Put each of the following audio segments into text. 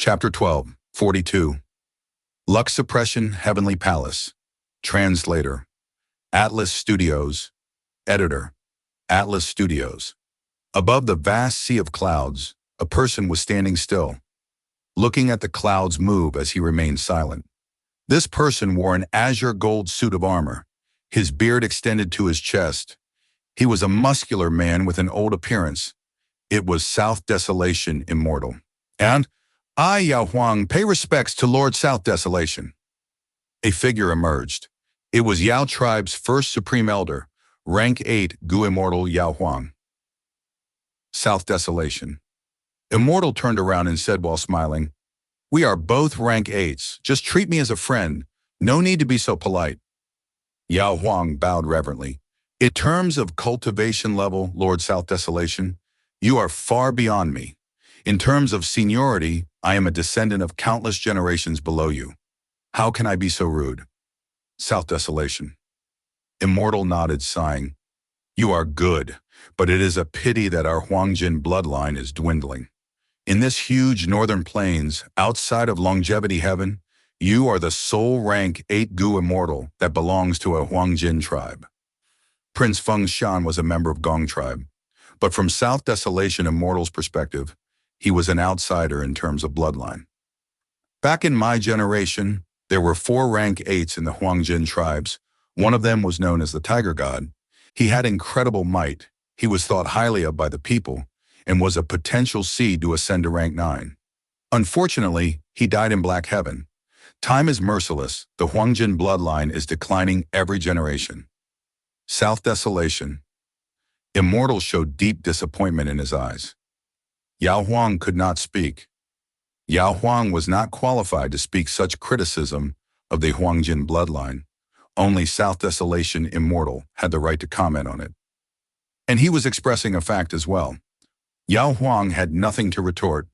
Chapter 12, 42. Lux Suppression, Heavenly Palace. Translator. Atlas Studios. Editor. Atlas Studios. Above the vast sea of clouds, a person was standing still, looking at the clouds move as he remained silent. This person wore an azure gold suit of armor. His beard extended to his chest. He was a muscular man with an old appearance. It was South Desolation Immortal. And I, Yao Huang, pay respects to Lord South Desolation. A figure emerged. It was Yao tribe's first supreme elder, rank 8 Gu Immortal Yao Huang. South Desolation. Immortal turned around and said while smiling, "We are both rank 8s. Just treat me as a friend. No need to be so polite." Yao Huang bowed reverently. "In terms of cultivation level, Lord South Desolation, you are far beyond me. In terms of seniority, I am a descendant of countless generations below you. How can I be so rude?" South Desolation. Immortal nodded, sighing. "You are good, but it is a pity that our Huangjin bloodline is dwindling. In this huge northern plains, outside of longevity heaven, you are the sole rank 8 Gu Immortal that belongs to a Huangjin tribe." Prince Feng Shan was a member of Gong tribe, but from South Desolation Immortal's perspective, he was an outsider in terms of bloodline. "Back in my generation, there were 4 rank 8s in the Huangjin tribes. One of them was known as the Tiger God. He had incredible might. He was thought highly of by the people and was a potential seed to ascend to rank 9. Unfortunately, he died in Black Heaven. Time is merciless. The Huangjin bloodline is declining every generation." South Desolation. Immortal showed deep disappointment in his eyes. Yao Huang could not speak. Yao Huang was not qualified to speak such criticism of the Huangjin bloodline. Only South Desolation Immortal had the right to comment on it. And he was expressing a fact as well. Yao Huang had nothing to retort.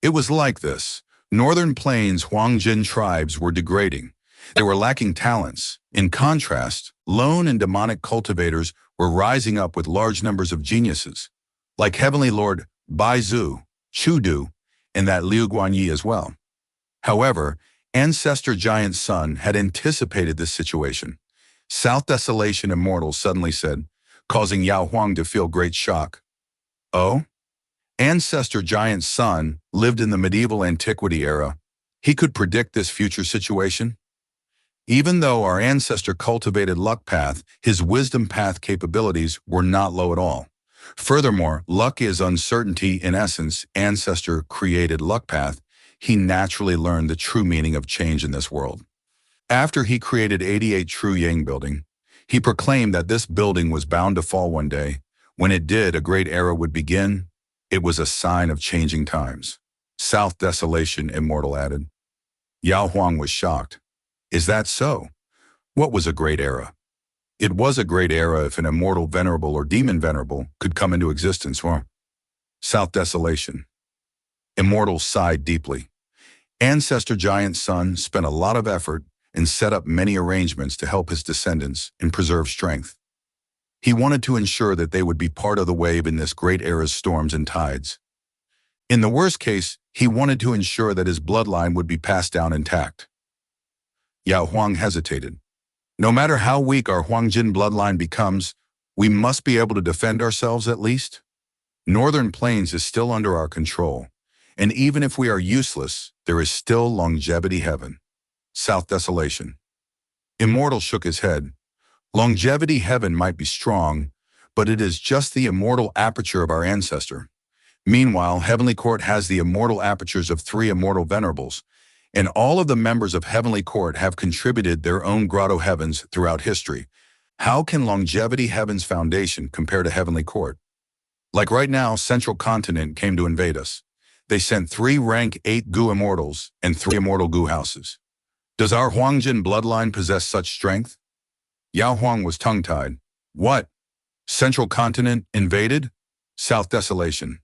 It was like this. Northern Plains Huangjin tribes were degrading. They were lacking talents. In contrast, lone and demonic cultivators were rising up with large numbers of geniuses, like Heavenly Lord Bai Zhu, Chu Du, and that Liu Guanyi as well. However, Ancestor Giant Sun had anticipated this situation. South Desolation Immortal suddenly said, causing Yao Huang to feel great shock. "Oh? Ancestor Giant Sun lived in the medieval antiquity era. He could predict this future situation? Even though our ancestor cultivated luck path, his wisdom path capabilities were not low at all. Furthermore, luck is uncertainty in essence. Ancestor created luck path. He naturally learned the true meaning of change in this world. After he created 88 True Yang building, he proclaimed that this building was bound to fall one day. When it did, a great era would begin. It was a sign of changing times." South Desolation Immortal added. Yao Huang was shocked. "Is that so? What was a great era?" "It was a great era if an immortal venerable or demon venerable could come into existence." South Desolation. Immortal sighed deeply. Ancestor Giant Sun spent a lot of effort and set up many arrangements to help his descendants and preserve strength. He wanted to ensure that they would be part of the wave in this great era's storms and tides. In the worst case, he wanted to ensure that his bloodline would be passed down intact. Yao Huang hesitated. "No matter how weak our Huangjin bloodline becomes, we must be able to defend ourselves at least. Northern Plains is still under our control, and even if we are useless, there is still longevity heaven." South Desolation. Immortal shook his head. "Longevity heaven might be strong, but it is just the immortal aperture of our ancestor. Meanwhile, Heavenly Court has the immortal apertures of 3 immortal venerables, and all of the members of Heavenly Court have contributed their own grotto heavens throughout history. How can longevity heaven's foundation compare to Heavenly Court? Like right now, Central Continent came to invade us. They sent 3 rank 8 Gu Immortals and 3 immortal Gu houses. Does our Huangjin bloodline possess such strength?" Yao Huang was tongue-tied. "What? Central Continent invaded?" South Desolation.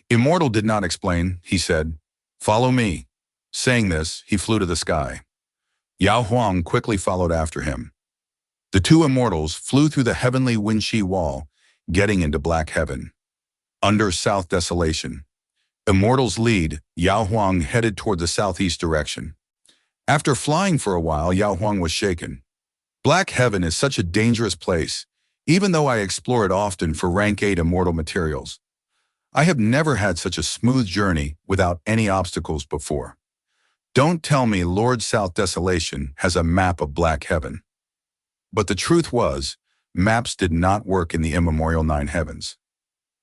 Immortal did not explain. He said, "Follow me." Saying this, he flew to the sky. Yao Huang quickly followed after him. The 2 immortals flew through the heavenly Wenqi wall, getting into Black Heaven. Under South Desolation. Immortals lead, Yao Huang headed toward the southeast direction. After flying for a while, Yao Huang was shaken. Black Heaven is such a dangerous place, even though I explore it often for rank 8 immortal materials. I have never had such a smooth journey without any obstacles before. Don't tell me Lord South Desolation has a map of Black Heaven. But the truth was, maps did not work in the immemorial 9 heavens.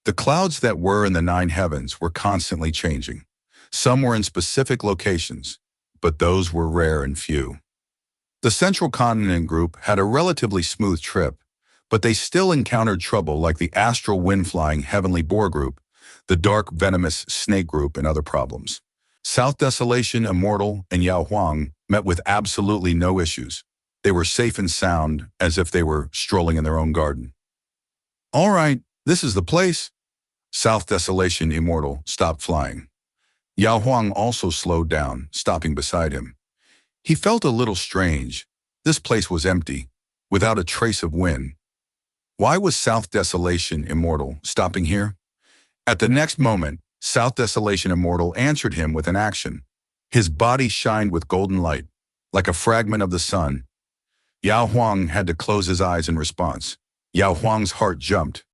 The clouds that were in the 9 heavens were constantly changing. Some were in specific locations, but those were rare and few. The Central Continent group had a relatively smooth trip, but they still encountered trouble like the astral wind-flying heavenly boar group, the dark venomous snake group, and other problems. South Desolation, Immortal, and Yao Huang met with absolutely no issues. They were safe and sound, as if they were strolling in their own garden. All right, this is the place. South Desolation, Immortal stopped flying. Yao Huang also slowed down, stopping beside him. He felt a little strange. This place was empty, without a trace of wind. Why was South Desolation, Immortal stopping here? At the next moment, South Desolation, Immortal answered him with an action. His body shined with golden light, like a fragment of the sun. Yao Huang had to close his eyes in response. Yao Huang's heart jumped.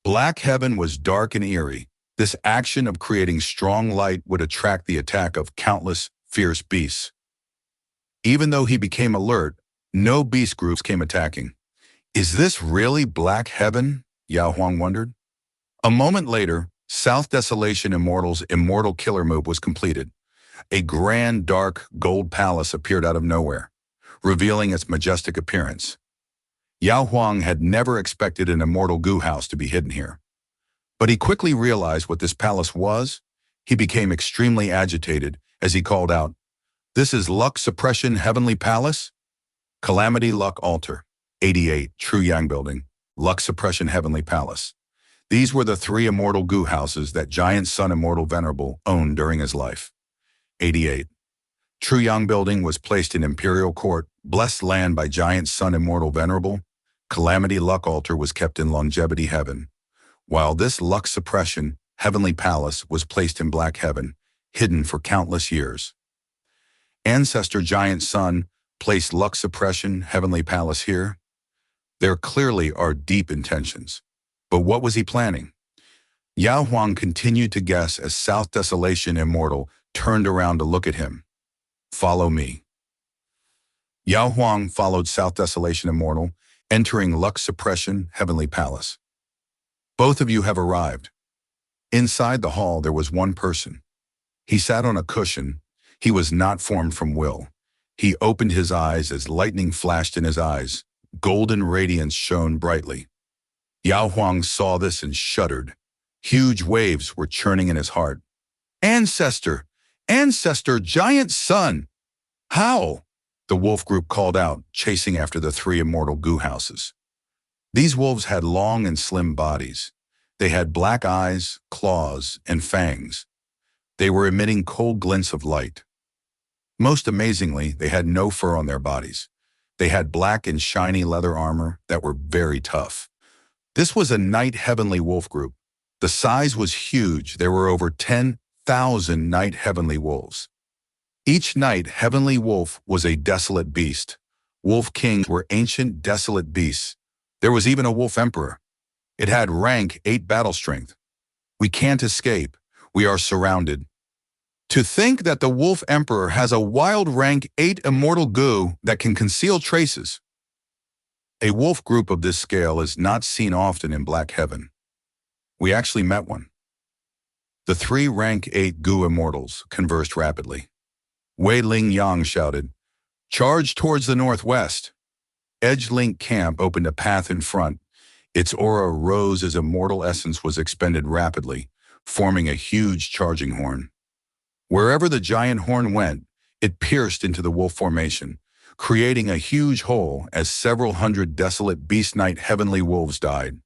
Black Heaven was dark and eerie. This action of creating strong light would attract the attack of countless fierce beasts. Even though he became alert, no beast groups came attacking. Is this really Black Heaven? Yao Huang wondered. A moment later, South Desolation Immortal's immortal killer move was completed. A grand, dark, gold palace appeared out of nowhere, revealing its majestic appearance. Yao Huang had never expected an immortal goo house to be hidden here. But he quickly realized what this palace was. He became extremely agitated as he called out, "This is Luck Suppression Heavenly Palace? Calamity Luck Altar, 88, True Yang Building, Luck Suppression Heavenly Palace." These were the 3 immortal goo houses that Giant Sun Immortal Venerable owned during his life. 88. True Yang Building was placed in Imperial Court, blessed land by Giant Sun Immortal Venerable. Calamity Luck Altar was kept in Longevity Heaven, while this Luck Suppression Heavenly Palace was placed in Black Heaven, hidden for countless years. Ancestor Giant Sun placed Luck Suppression Heavenly Palace here. There clearly are deep intentions. But what was he planning? Yao Huang continued to guess as South Desolation Immortal turned around to look at him. "Follow me." Yao Huang followed South Desolation Immortal, entering Luck Suppression Heavenly Palace. "Both of you have arrived." Inside the hall there was one person. He sat on a cushion. He was not formed from will. He opened his eyes as lightning flashed in his eyes. Golden radiance shone brightly. Yao Huang saw this and shuddered. Huge waves were churning in his heart. "Ancestor! Ancestor! Giant Sun! How?" the wolf group called out, chasing after the 3 immortal goo houses. These wolves had long and slim bodies. They had black eyes, claws, and fangs. They were emitting cold glints of light. Most amazingly, they had no fur on their bodies. They had black and shiny leather armor that were very tough. This was a night heavenly wolf group. The size was huge. There were over 10,000 night heavenly wolves. Each night heavenly wolf was a desolate beast. Wolf kings were ancient desolate beasts. There was even a wolf emperor. It had rank 8 battle strength. "We can't escape. We are surrounded." To think that the wolf emperor has a wild rank 8 immortal goo that can conceal traces. A wolf group of this scale is not seen often in Black Heaven. We actually met one. The 3 rank 8 goo immortals conversed rapidly. Wei Ling Yang shouted, "Charge towards the northwest." Edge Link Camp opened a path in front. Its aura rose as immortal essence was expended rapidly, forming a huge charging horn. Wherever the giant horn went, it pierced into the wolf formation, creating a huge hole as several hundred desolate beast night heavenly wolves died.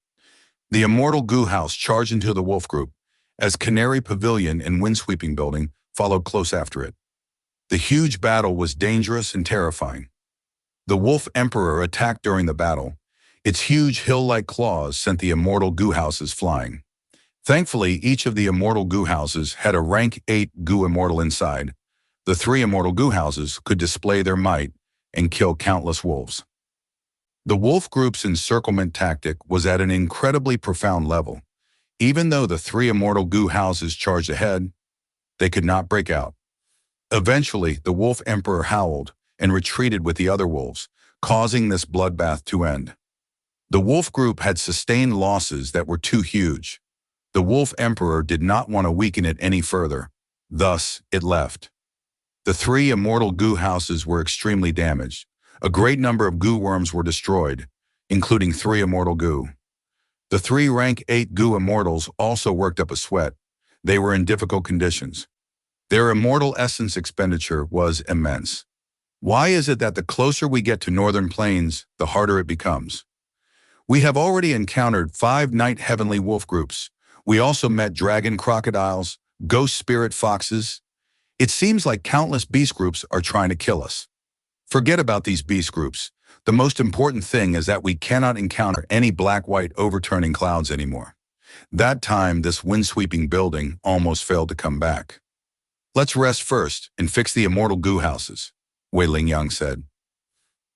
The immortal goo house charged into the wolf group, as Canary Pavilion and Windsweeping Building followed close after it. The huge battle was dangerous and terrifying. The wolf emperor attacked during the battle. Its huge hill-like claws sent the immortal goo houses flying. Thankfully, each of the immortal goo houses had a rank 8 goo immortal inside. The 3 immortal goo houses could display their might and kill countless wolves. The wolf group's encirclement tactic was at an incredibly profound level. Even though the 3 immortal goo houses charged ahead, they could not break out. Eventually, the wolf emperor howled and retreated with the other wolves, causing this bloodbath to end. The wolf group had sustained losses that were too huge. The wolf emperor did not want to weaken it any further. Thus, it left. The 3 immortal goo houses were extremely damaged. A great number of goo worms were destroyed, including 3 immortal goo. The 3 rank 8 goo immortals also worked up a sweat. They were in difficult conditions. Their immortal essence expenditure was immense. Why is it that the closer we get to northern plains, the harder it becomes? We have already encountered 5 night heavenly wolf groups. We also met dragon crocodiles, ghost spirit foxes. It seems like countless beast groups are trying to kill us. Forget about these beast groups. The most important thing is that we cannot encounter any black-white overturning clouds anymore. That time, this wind-sweeping building almost failed to come back. Let's rest first and fix the immortal goo houses, Wei Lingyang said.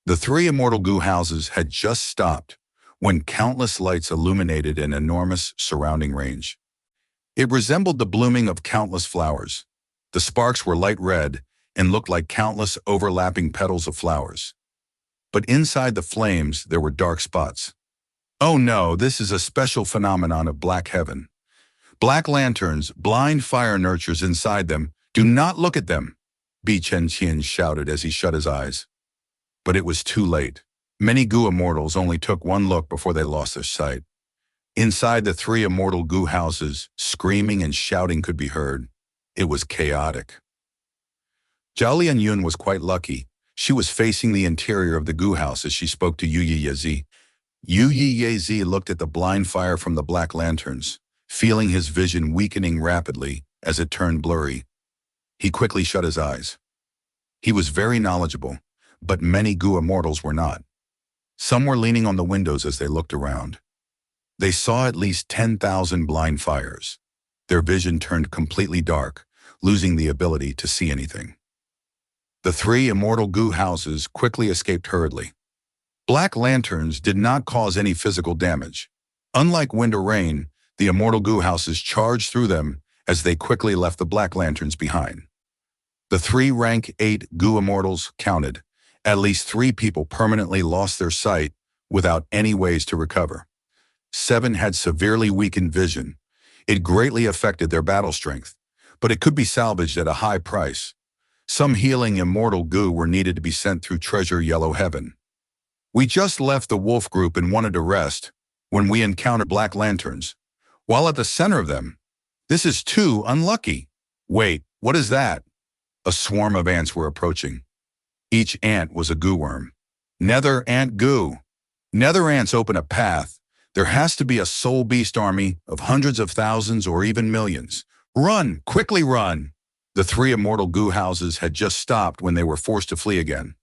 The 3 immortal goo houses had just stopped when countless lights illuminated an enormous surrounding range. It resembled the blooming of countless flowers. The sparks were light red and looked like countless overlapping petals of flowers. But inside the flames, there were dark spots. Oh no, this is a special phenomenon of black heaven. Black lanterns, blind fire nurtures inside them. Do not look at them, Bi Chen shouted as he shut his eyes. But it was too late. Many goo immortals only took one look before they lost their sight. Inside the 3 immortal goo houses, screaming and shouting could be heard. It was chaotic. Zhao Lianyun was quite lucky. She was facing the interior of the goo house as she spoke to Yu Yezi. Yu Yezi looked at the blind fire from the black lanterns, feeling his vision weakening rapidly as it turned blurry. He quickly shut his eyes. He was very knowledgeable, but many goo immortals were not. Some were leaning on the windows as they looked around. They saw at least 10,000 blind fires. Their vision turned completely dark, losing the ability to see anything. The 3 immortal goo houses quickly escaped hurriedly. Black lanterns did not cause any physical damage. Unlike wind or rain, the immortal goo houses charged through them as they quickly left the black lanterns behind. The 3 rank 8 goo immortals counted. At least 3 people permanently lost their sight without any ways to recover. 7 had severely weakened vision. It greatly affected their battle strength, but it could be salvaged at a high price. Some healing immortal goo were needed to be sent through Treasure Yellow Heaven. We just left the wolf group and wanted to rest when we encountered black lanterns. While at the center of them, this is too unlucky. Wait, what is that? A swarm of ants were approaching. Each ant was a goo worm. Nether ant goo. Nether ants open a path. There has to be a soul beast army of hundreds of thousands or even millions. Run, quickly run. The 3 immortal goo houses had just stopped when they were forced to flee again.